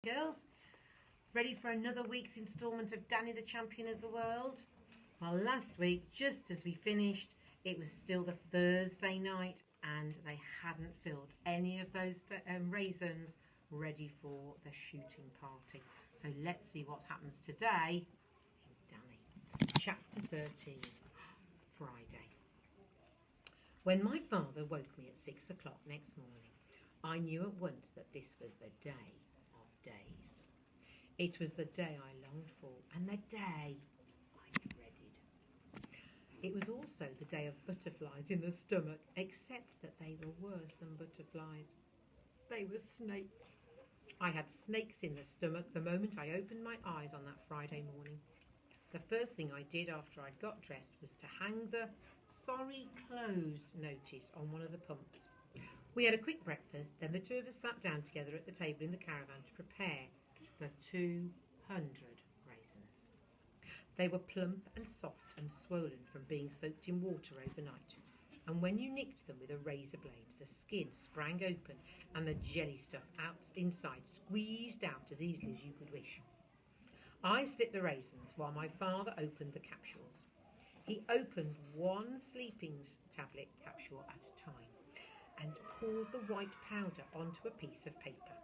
Girls, ready for another week's instalment of Danny the Champion of the World? Well, last week, just as we finished, it was still the Thursday night and they hadn't filled any of those raisins ready for the shooting party. So let's see what happens today in Danny. Chapter 13, Friday. When my father woke me at 6 o'clock next morning, I knew at once that this was the day days. It was the day I longed for and the day I dreaded. It was also the day of butterflies in the stomach, except that they were worse than butterflies. They were snakes. I had snakes in the stomach the moment I opened my eyes on that Friday morning. The first thing I did after I got dressed was to hang the "sorry closed" notice on one of the pumps. We had a quick breakfast, then the two of us sat down together at the table in the caravan to prepare for 200 raisins. They were plump and soft and swollen from being soaked in water overnight, and when you nicked them with a razor blade, the skin sprang open and the jelly stuff out inside squeezed out as easily as you could wish. I slit the raisins while my father opened the capsules. He opened one sleeping tablet capsule at a time and poured the white powder onto a piece of paper.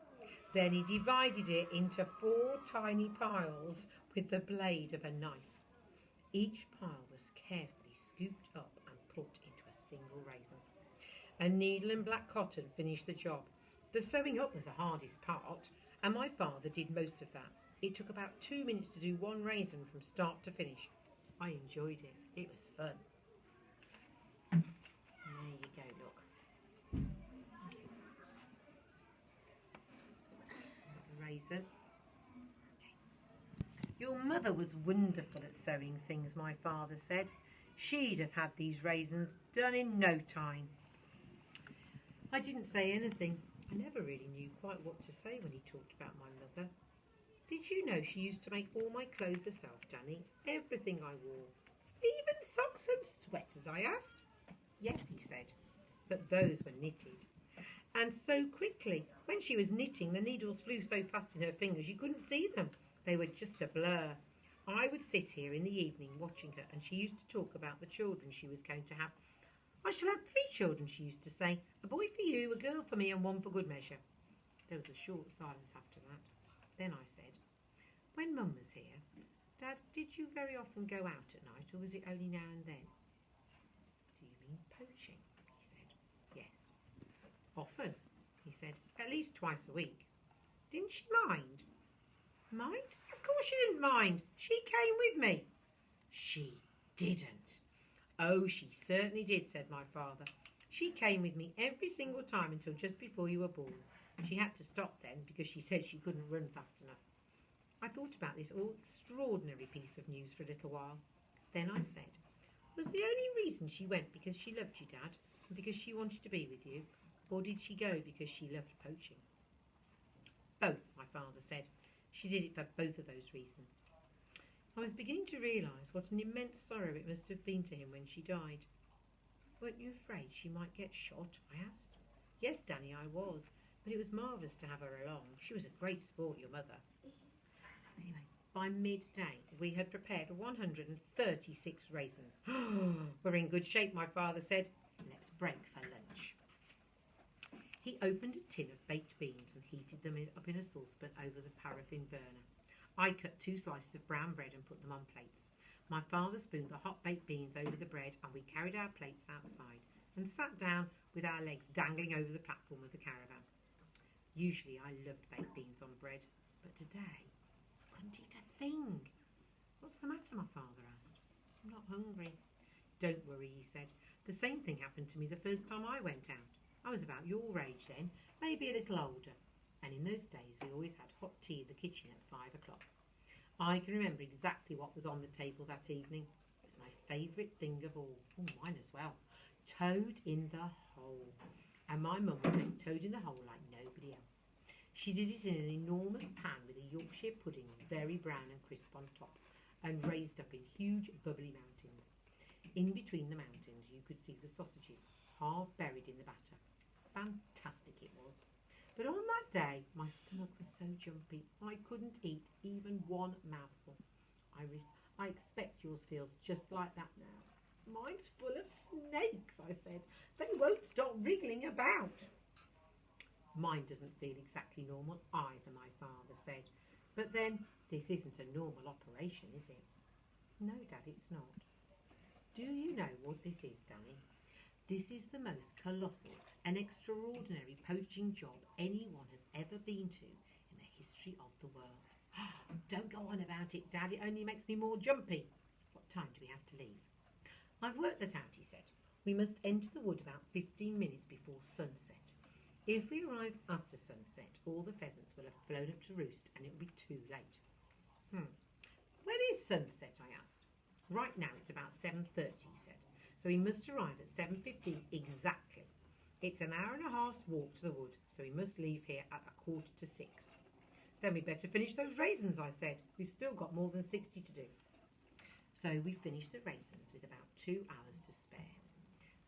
Then he divided it into 4 tiny piles with the blade of a knife. Each pile was carefully scooped up and put into a single raisin. A needle and black cotton finished the job. The sewing up was the hardest part, and my father did most of that. It took about 2 minutes to do one raisin from start to finish. I enjoyed it. It was fun. There you go, look. Raisin. Your mother was wonderful at sewing things, my father said. She'd have had these raisins done in no time. I didn't say anything. I never really knew quite what to say when he talked about my mother. Did you know she used to make all my clothes herself, Danny? Everything I wore. Even socks and sweaters, I asked. Yes, he said, but those were knitted. And so quickly. When she was knitting, the needles flew so fast in her fingers you couldn't see them. They were just a blur. I would sit here in the evening watching her, and she used to talk about the children she was going to have. I shall have 3 children, she used to say. A boy for you, a girl for me, and one for good measure. There was a short silence after that. Then I said, when Mum was here, Dad, did you very often go out at night, or was it only now and then? Do you mean poaching? He said. Yes. Often, he said, at least twice a week. Didn't she mind? Mind? Of course she didn't mind. She came with me. She didn't. Oh, she certainly did, said my father. She came with me every single time until just before you were born. She had to stop then because she said she couldn't run fast enough. I thought about this extraordinary piece of news for a little while. Then I said, was the only reason she went because she loved you, Dad, and because she wanted to be with you? Or did she go because she loved poaching? Both, my father said. She did it for both of those reasons. I was beginning to realise what an immense sorrow it must have been to him when she died. Weren't you afraid she might get shot? I asked. Yes, Danny, I was, but it was marvellous to have her along. She was a great sport, your mother. Anyway, by midday, we had prepared 136 raisins. We're in good shape, my father said. Let's break for lunch. He opened a tin of baked beans and heated them up in a saucepan over the paraffin burner. I cut 2 slices of brown bread and put them on plates. My father spooned the hot baked beans over the bread, and we carried our plates outside and sat down with our legs dangling over the platform of the caravan. Usually I loved baked beans on bread, but today I couldn't eat a thing. What's the matter, my father asked. I'm not hungry. Don't worry, he said. The same thing happened to me the first time I went out. I was about your age then, maybe a little older, and in those days we always had hot tea in the kitchen at 5 o'clock. I can remember exactly what was on the table that evening. It was my favourite thing of all. Oh, mine as well. Toad in the hole. And my mum would make toad in the hole like nobody else. She did it in an enormous pan with a Yorkshire pudding, very brown and crisp on top, and raised up in huge bubbly mountains. In between the mountains you could see the sausages, half buried in the batter. Fantastic it was. But on that day, my stomach was so jumpy, I couldn't eat even one mouthful. I expect yours feels just like that now. Mine's full of snakes, I said. They won't stop wriggling about. Mine doesn't feel exactly normal either, my father said. But then, this isn't a normal operation, is it? No, Dad, it's not. Do you know what this is, Danny? This is the most colossal and extraordinary poaching job anyone has ever been to in the history of the world. Don't go on about it, Dad. It only makes me more jumpy. What time do we have to leave? I've worked that out, he said. We must enter the wood about 15 minutes before sunset. If we arrive after sunset, all the pheasants will have flown up to roost and it will be too late. When is sunset, I asked. Right now it's about 7:30, he said. So we must arrive at 7:15 exactly. It's an hour and a half's walk to the wood, so we must leave here at 5:45. Then we'd better finish those raisins, I said. We've still got more than 60 to do. So we finished the raisins with about 2 hours to spare.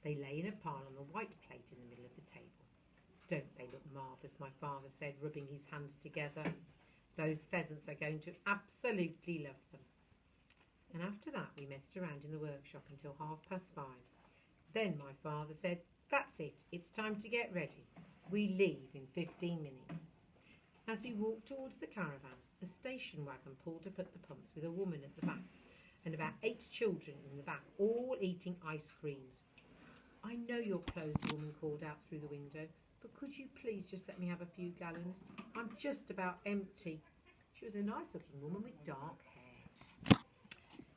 They lay in a pile on the white plate in the middle of the table. Don't they look marvellous, my father said, rubbing his hands together. Those pheasants are going to absolutely love them. And after that we messed around in the workshop until 5:30. Then my father said, that's it, it's time to get ready. We leave in 15 minutes. As we walked towards the caravan, a station wagon pulled up at the pumps with a woman at the back and about 8 children in the back, all eating ice creams. I know you're closed, the woman called out through the window, but could you please just let me have a few gallons? I'm just about empty. She was a nice-looking woman with dark hair.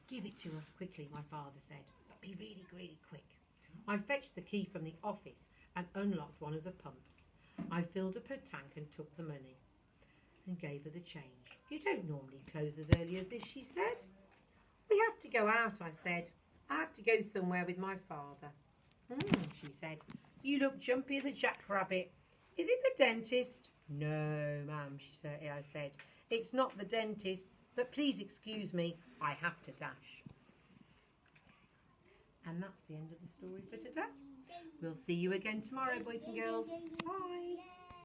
Give it to her quickly, my father said, but be really, really quick. I fetched the key from the office and unlocked one of the pumps. I filled up her tank and took the money and gave her the change. You don't normally close as early as this, she said. We have to go out, I said. I have to go somewhere with my father. She said. You look jumpy as a jackrabbit. Is it the dentist? No, ma'am, I said. It's not the dentist, but please excuse me, I have to dash. And that's the end of the story for today. We'll see you again tomorrow, boys and girls. Bye.